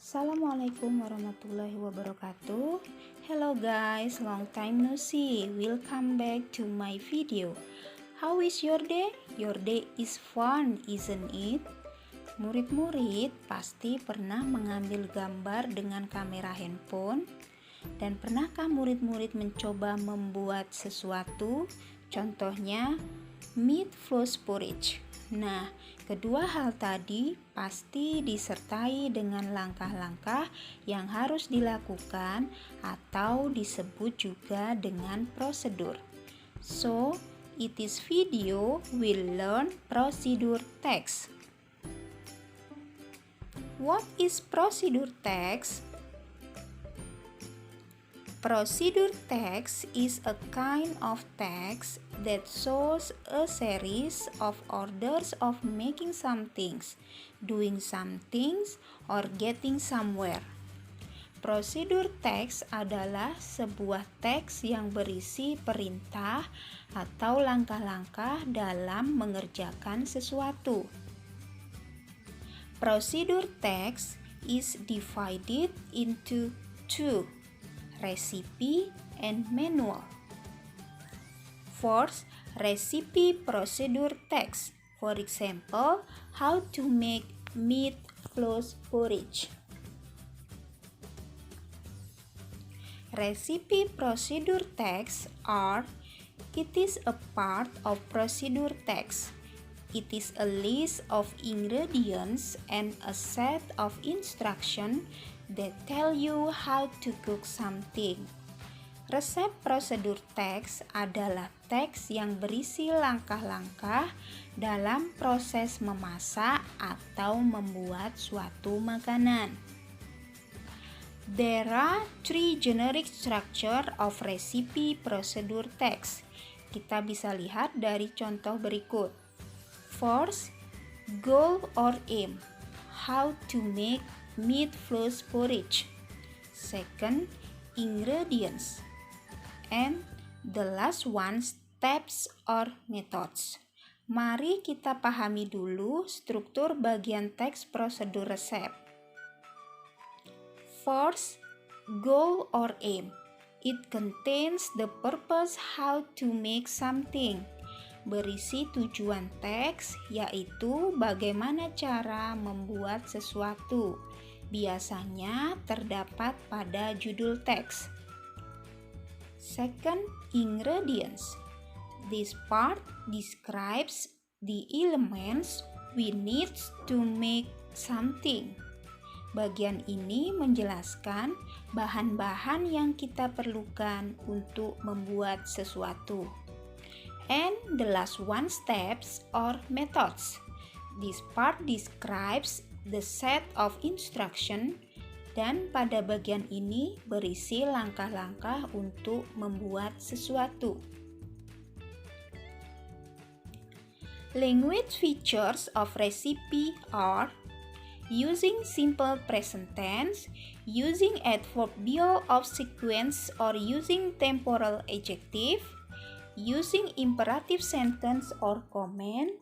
Assalamualaikum warahmatullahi wabarakatuh. Hello guys, long time no see. Welcome back to my video. How is your day? Your day is fun, isn't it? Murid-murid pasti pernah mengambil gambar dengan kamera handphone. Dan pernahkah murid-murid mencoba membuat sesuatu? Contohnya meat floss porridge. Nah, kedua hal tadi pasti disertai dengan langkah-langkah yang harus dilakukan atau disebut juga dengan prosedur. So, in this video we'll learn procedure text. What is procedure text? Procedure text is a kind of text that shows a series of orders of making some things, doing some things, or getting somewhere. Procedure text adalah sebuah teks yang berisi perintah atau langkah-langkah dalam mengerjakan sesuatu. Procedure text is divided into two, recipe and manual. First, recipe procedure text. For example, how to make meat floss porridge. Recipe procedure text are: it is a part of procedure text. It is a list of ingredients and a set of instructions that tell you how to cook something. Resep prosedur teks adalah teks yang berisi langkah-langkah dalam proses memasak atau membuat suatu makanan. There are three generic structure of recipe procedure text. Kita bisa lihat dari contoh berikut. First, goal or aim. How to make meat floss porridge. Second, ingredients. And the last one, steps or methods. Mari kita pahami dulu struktur bagian teks prosedur resep. First, goal or aim. It contains the purpose how to make something. Berisi tujuan teks, yaitu bagaimana cara membuat sesuatu. Biasanya terdapat pada judul teks. Second, ingredients. This part describes the elements we need to make something. Bagian ini menjelaskan bahan-bahan yang kita perlukan untuk membuat sesuatu. And the last one, steps or methods. This part describes the set of instruction, dan pada bagian ini berisi langkah-langkah untuk membuat sesuatu. Language features of recipe are: using simple present tense, using adverbial of sequence or using temporal adjective, using imperative sentence or command,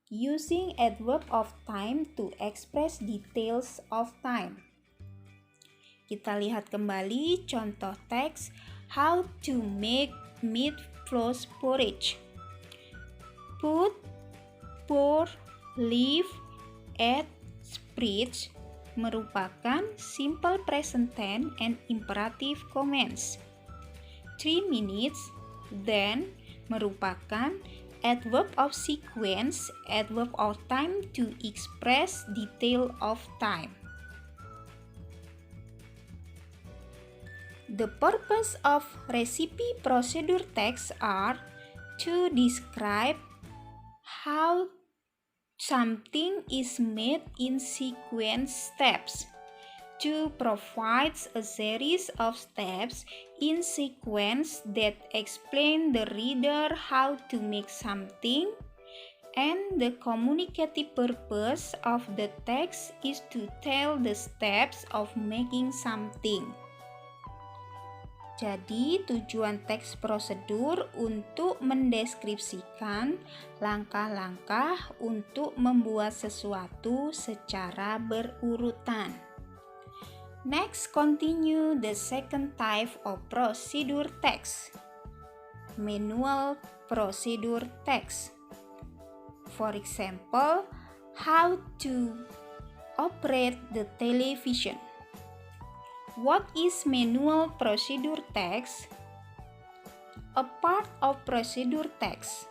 using adverb of time to express details of time. Kita lihat kembali contoh teks how to make meat floss porridge. Put, pour, leave, add, spread merupakan simple present tense and imperative commands. 3 minutes, then merupakan adverb of sequence, adverb of time to express detail of time. The purpose of recipe procedure text are to describe how something is made in sequence steps, to provide a series of steps in sequence that explain the reader how to make something, and the communicative purpose of the text is to tell the steps of making something. Jadi, tujuan teks prosedur untuk mendeskripsikan langkah-langkah untuk membuat sesuatu secara berurutan. Next, continue the second type of procedure text, manual procedure text. For example, how to operate the television. What is manual procedure text? A part of procedure text,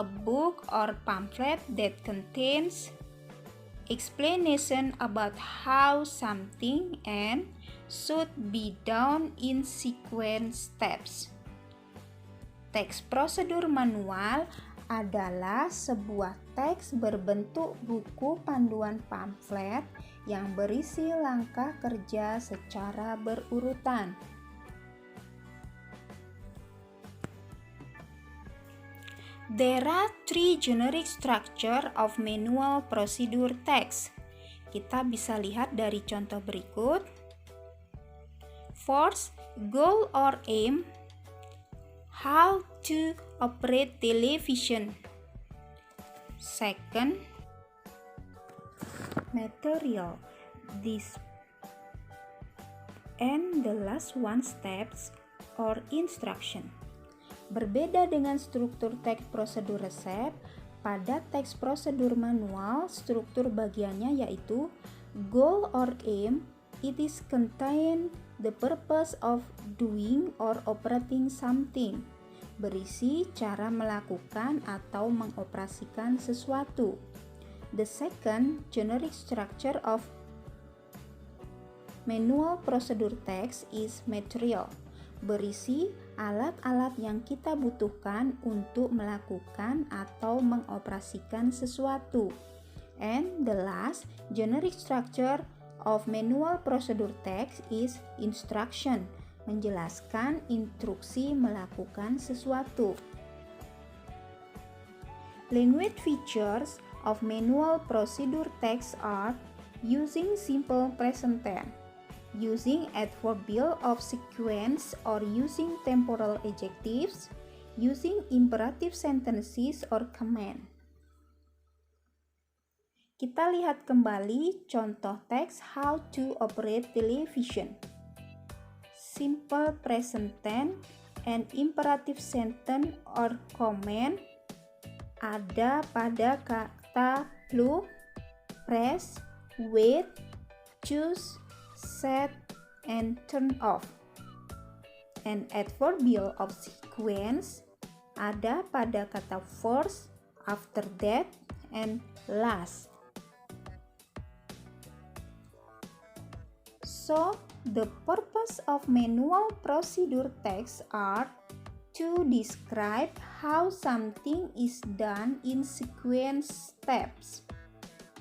a book or pamphlet that contains explanation about how something and should be done in sequence steps. Teks prosedur manual adalah sebuah teks berbentuk buku panduan pamflet yang berisi langkah kerja secara berurutan. There are three generic structure of manual procedure text. Kita bisa lihat dari contoh berikut. First, goal or aim. How to operate television. Second, material. This. And the last one, steps or instruction. Berbeda dengan struktur teks prosedur resep, pada teks prosedur manual, struktur bagiannya yaitu goal or aim, it is contain the purpose of doing or operating something, berisi cara melakukan atau mengoperasikan sesuatu. The second generic structure of manual procedure text is material, berisi alat-alat yang kita butuhkan untuk melakukan atau mengoperasikan sesuatu. And the last generic structure of manual procedure text is instruction, menjelaskan instruksi melakukan sesuatu. Language features of manual procedure text are using simple present tense, using adverbial of sequence or using temporal adjectives, using imperative sentences or command. Kita lihat kembali contoh teks how to operate television. Simple present tense and imperative sentence or command ada pada kata look, press, wait, choose, set, and turn off. And adverbial of sequence ada pada kata first, after that, and last. So, the purpose of manual procedure text are to describe how something is done in sequence steps,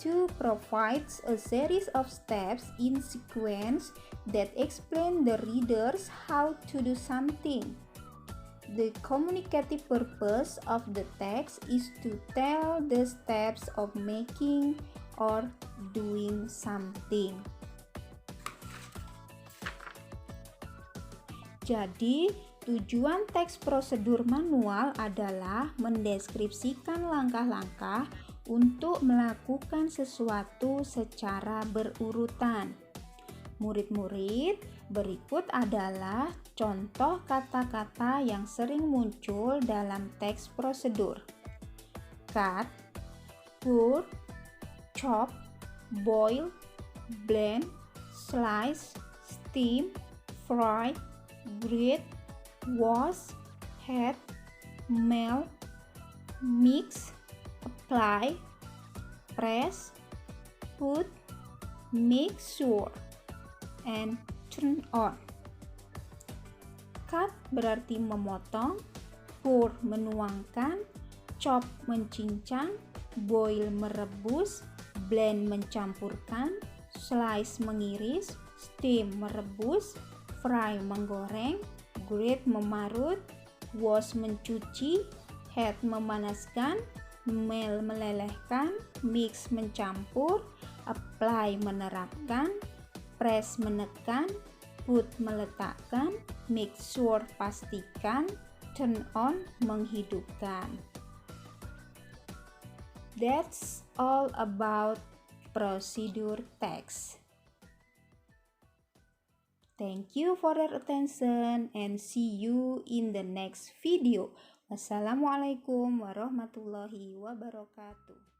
to provide a series of steps in sequence that explain the readers how to do something. The communicative purpose of the text is to tell the steps of making or doing something. Jadi, tujuan teks prosedur manual adalah mendeskripsikan langkah-langkah untuk melakukan sesuatu secara berurutan. Murid-murid, berikut adalah contoh kata-kata yang sering muncul dalam teks prosedur. Cut, pour, chop, boil, blend, slice, steam, fry, grate, wash, heat, melt, mix, apply, press, put, make sure, and turn on. Cut berarti memotong, pour menuangkan, chop mencincang, boil merebus, blend mencampurkan, slice mengiris, steam merebus, fry menggoreng, grate memarut, wash mencuci, heat memanaskan, melt melelehkan, mix mencampur, apply menerapkan, press menekan, put meletakkan, make sure pastikan, turn on menghidupkan. That's all about procedure text. Thank you for your attention and see you in the next video. Wassalamualaikum warahmatullahi wabarakatuh.